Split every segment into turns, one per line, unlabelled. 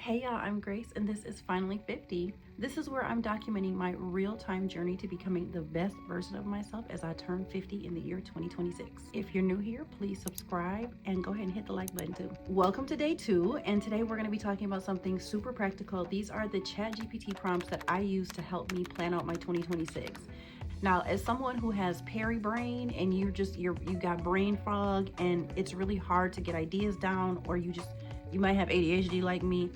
Hey y'all, I'm Grace and this is Finally 50. This is where I'm documenting my real-time journey to becoming the best version of myself as I turn 50 in the year 2026. If you're new here, please subscribe and go ahead and hit the like button too. Welcome to day 2, and today we're going to be talking about something super practical. These are the Chat GPT prompts that I use to help me plan out my 2026. Now, as someone who has peri brain and you got brain fog and it's really hard to get ideas down, or you might have ADHD like me,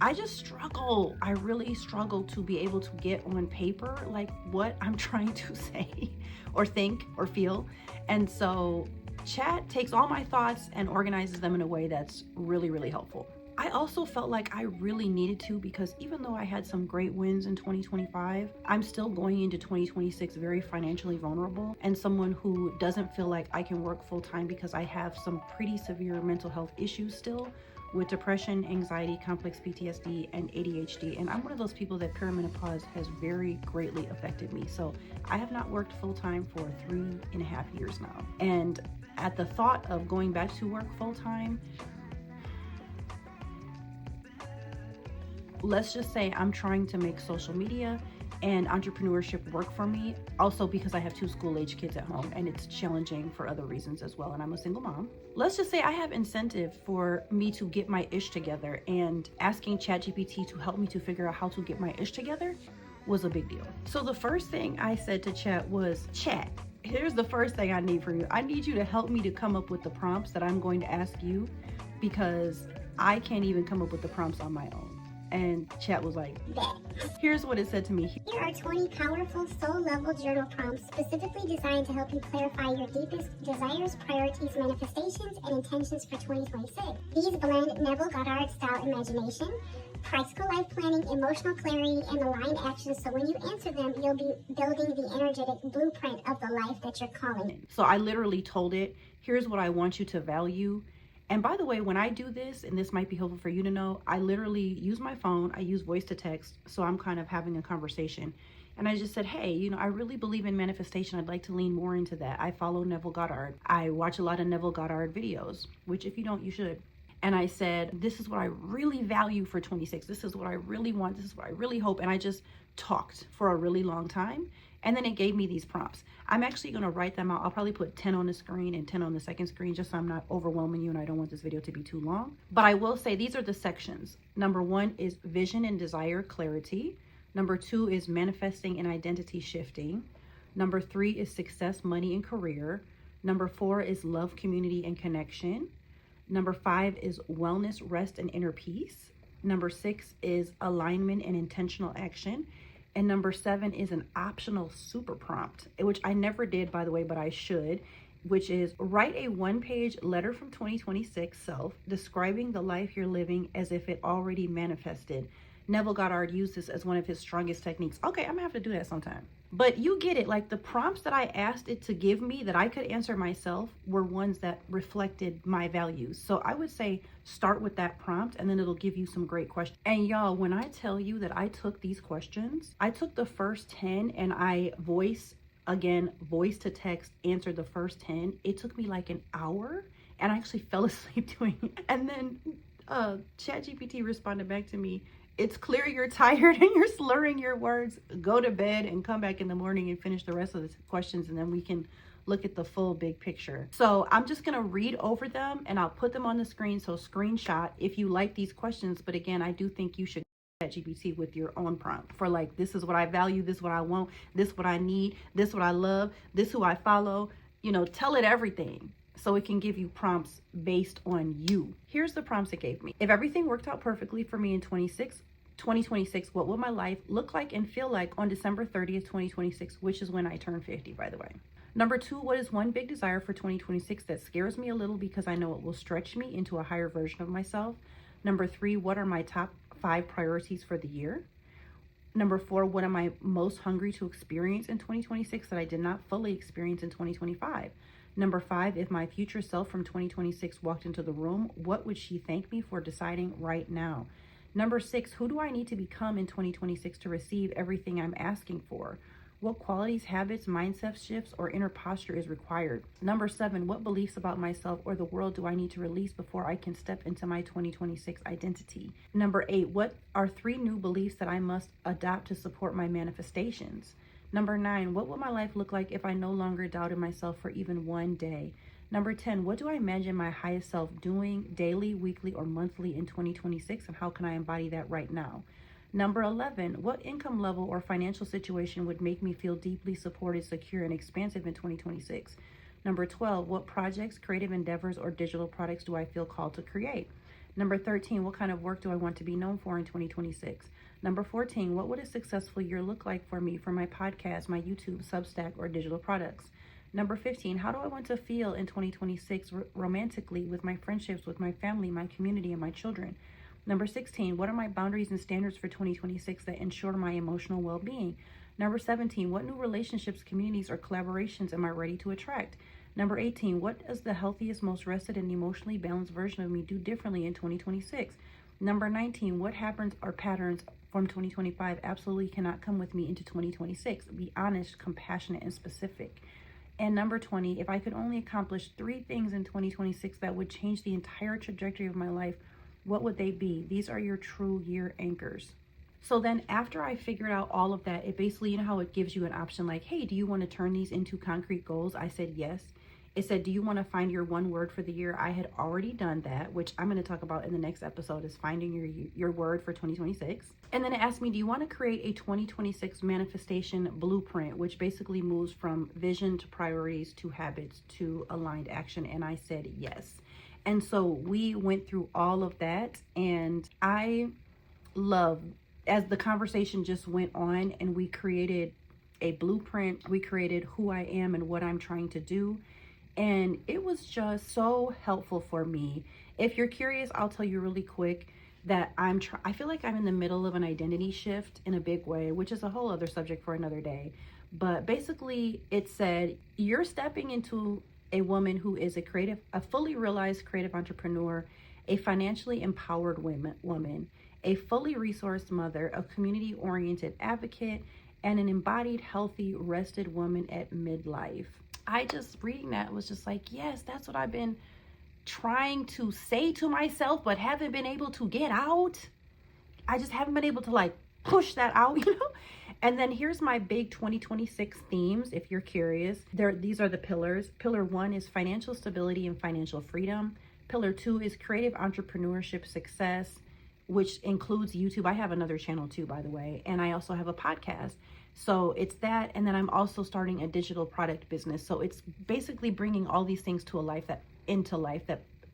I just struggle. I really struggle to be able to get on paper like what I'm trying to say or think or feel. And so Chat takes all my thoughts and organizes them in a way that's really, really helpful. I also felt like I really needed to, because even though I had some great wins in 2025, I'm still going into 2026 very financially vulnerable and someone who doesn't feel like I can work full time because I have some pretty severe mental health issues still, with depression, anxiety, complex PTSD, and ADHD. And I'm one of those people that perimenopause has very greatly affected me. So I have not worked full time for 3.5 years now. And at the thought of going back to work full time, let's just say I'm trying to make social media and entrepreneurship work for me, also because I have 2 school-age kids at home and it's challenging for other reasons as well, and I'm a single mom. Let's just say I have incentive for me to get my ish together, and asking ChatGPT to help me to figure out how to get my ish together was a big deal. So the first thing I said to Chat was, Chat, here's the first thing I need from you. I need you to help me to come up with the prompts that I'm going to ask you, because I can't even come up with the prompts on my own. And Chat was like, here's what it said to me.
Here are 20 powerful soul-level journal prompts specifically designed to help you clarify your deepest desires, priorities, manifestations, and intentions for 2026. These blend Neville Goddard-style imagination, practical life planning, emotional clarity, and aligned actions, so when you answer them, you'll be building the energetic blueprint of the life that you're calling.
So I literally told it, here's what I want you to value. And by the way, when I do this, and this might be helpful for you to know, I literally use my phone, I use voice to text, so I'm kind of having a conversation. And I just said, hey, I really believe in manifestation. I'd like to lean more into that. I follow Neville Goddard. I watch a lot of Neville Goddard videos, which if you don't, you should. And I said, this is what I really value for 26. This is what I really want. This is what I really hope. And I just talked for a really long time. And then it gave me these prompts. I'm actually going to write them out. I'll probably put 10 on the screen and 10 on the second screen, just so I'm not overwhelming you and I don't want this video to be too long. But I will say these are the sections. Number 1 is vision and desire clarity. Number 2 is manifesting and identity shifting. Number 3 is success, money, and career. Number 4 is love, community, and connection. Number 5 is wellness, rest, and inner peace. Number 6 is alignment and intentional action. And number 7 is an optional super prompt, which I never did, by the way, but I should, which is write a 1-page letter from 2026 self describing the life you're living as if it already manifested. Neville Goddard used this as one of his strongest techniques. Okay, I'm gonna have to do that sometime. But you get it, like the prompts that I asked it to give me that I could answer myself were ones that reflected my values. So I would say start with that prompt and then it'll give you some great questions. And y'all, when I tell you that I took these questions, I took the first 10 and I voice to text, answered the first 10. It took me like an hour and I actually fell asleep doing it. And then ChatGPT responded back to me, it's clear you're tired and you're slurring your words. Go to bed and come back in the morning and finish the rest of the questions, and then we can look at the full big picture. So I'm just going to read over them and I'll put them on the screen. So screenshot if you like these questions. But again, I do think you should ChatGPT with your own prompt for like, this is what I value, this is what I want, this is what I need, this is what I love, this is who I follow. Tell it everything, so it can give you prompts based on you. Here's the prompts it gave me. If everything worked out perfectly for me in 2026, what will my life look like and feel like on December 30th, 2026, which is when I turn 50, by the way. Number 2, what is one big desire for 2026 that scares me a little because I know it will stretch me into a higher version of myself? Number 3, what are my top 5 priorities for the year? Number 4, what am I most hungry to experience in 2026 that I did not fully experience in 2025? Number 5, if my future self from 2026 walked into the room, what would she thank me for deciding right now? Number 6, who do I need to become in 2026 to receive everything I'm asking for? What qualities, habits, mindset shifts, or inner posture is required? Number 7, what beliefs about myself or the world do I need to release before I can step into my 2026 identity? Number 8, what are 3 new beliefs that I must adopt to support my manifestations? Number 9, what will my life look like if I no longer doubted myself for even one day? Number 10, what do I imagine my highest self doing daily, weekly, or monthly in 2026, and how can I embody that right now? Number 11, what income level or financial situation would make me feel deeply supported, secure, and expansive in 2026? Number 12, what projects, creative endeavors, or digital products do I feel called to create? Number 13, what kind of work do I want to be known for in 2026? Number 14, what would a successful year look like for me for my podcast, my YouTube, Substack, or digital products? Number 15, how do I want to feel in 2026 romantically with my friendships, with my family, my community, and my children? Number 16, what are my boundaries and standards for 2026 that ensure my emotional well-being? Number 17, what new relationships, communities, or collaborations am I ready to attract? Number 18, what does the healthiest, most rested, and emotionally balanced version of me do differently in 2026? Number 19, what habits or patterns from 2025 absolutely cannot come with me into 2026? Be honest, compassionate, and specific. And number 20, if I could only accomplish 3 things in 2026 that would change the entire trajectory of my life, what would they be? These are your true year anchors. So then after I figured out all of that, it basically, you know how it gives you an option like, hey, do you want to turn these into concrete goals? I said yes. It said, do you want to find your one word for the year? I had already done that, which I'm going to talk about in the next episode, is finding your word for 2026. And then it asked me, do you want to create a 2026 manifestation blueprint, which basically moves from vision to priorities to habits to aligned action? And I said yes. And so we went through all of that, and I love, as the conversation just went on and we created a blueprint, we created who I am and what I'm trying to do. And it was just so helpful for me. If you're curious, I'll tell you really quick that I feel like I'm in the middle of an identity shift in a big way, which is a whole other subject for another day. But basically it said, you're stepping into a woman who is a fully realized creative entrepreneur, a financially empowered woman, a fully resourced mother, a community-oriented advocate, and an embodied, healthy, rested woman at midlife. I just, reading that was just like, yes, that's what I've been trying to say to myself, but haven't been able to get out. I just haven't been able to like push that out, you know? And then here's my big 2026 themes, if you're curious. These are the pillars. Pillar 1 is financial stability and financial freedom. Pillar 2 is creative entrepreneurship success, which includes YouTube. I have another channel too, by the way, and I also have a podcast. So it's that, and then I'm also starting a digital product business. So it's basically bringing all these things to life that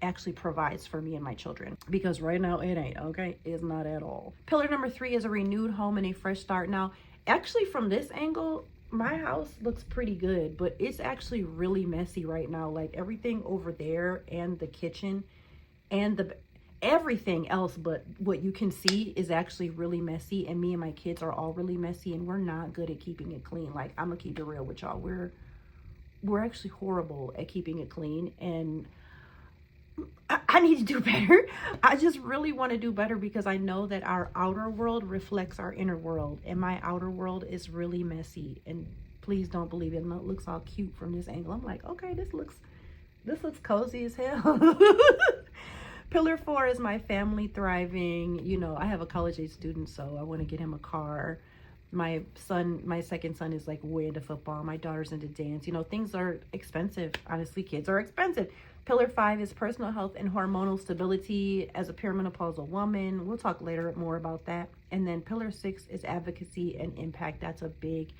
actually provides for me and my children, because right now it ain't, okay? It's not at all. Pillar number 3 is a renewed home and a fresh start. Now, actually from this angle, my house looks pretty good, but it's actually really messy right now. Like everything over there and the kitchen and everything else but what you can see is actually really messy, and me and my kids are all really messy, and we're not good at keeping it clean. Like, I'm gonna keep it real with y'all. We're actually horrible at keeping it clean, and I need to do better. I just really want to do better, because I know that our outer world reflects our inner world, and my outer world is really messy. And please don't believe it. It looks all cute from this angle. I'm like, okay, this looks cozy as hell. Pillar 4 is my family thriving. You know, I have a college-age student, so I want to get him a car. My second son is like way into football. My daughter's into dance. You know, things are expensive. Honestly, kids are expensive. Pillar 5 is personal health and hormonal stability as a perimenopausal woman. We'll talk later more about that. And then pillar 6 is advocacy and impact. That's a big,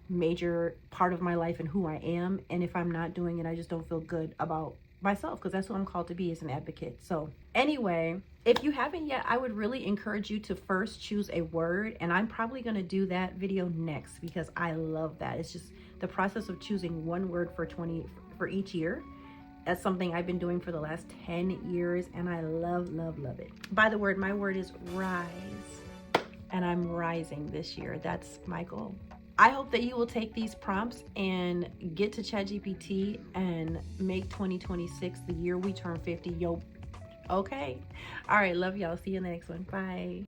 major part of my life and who I am. And if I'm not doing it, I just don't feel good about myself, because that's what I'm called to be, as an advocate. So anyway, if you haven't yet, I would really encourage you to first choose a word, and I'm probably going to do that video next, because I love that. It's just the process of choosing one word for each year. That's something I've been doing for the last 10 years, and I love it. By the word, my word is rise, and I'm rising this year. That's my goal. I hope that you will take these prompts and get to Chat GPT and make 2026 the year we turn 50. Yo, okay. All right, love y'all. See you in the next one. Bye.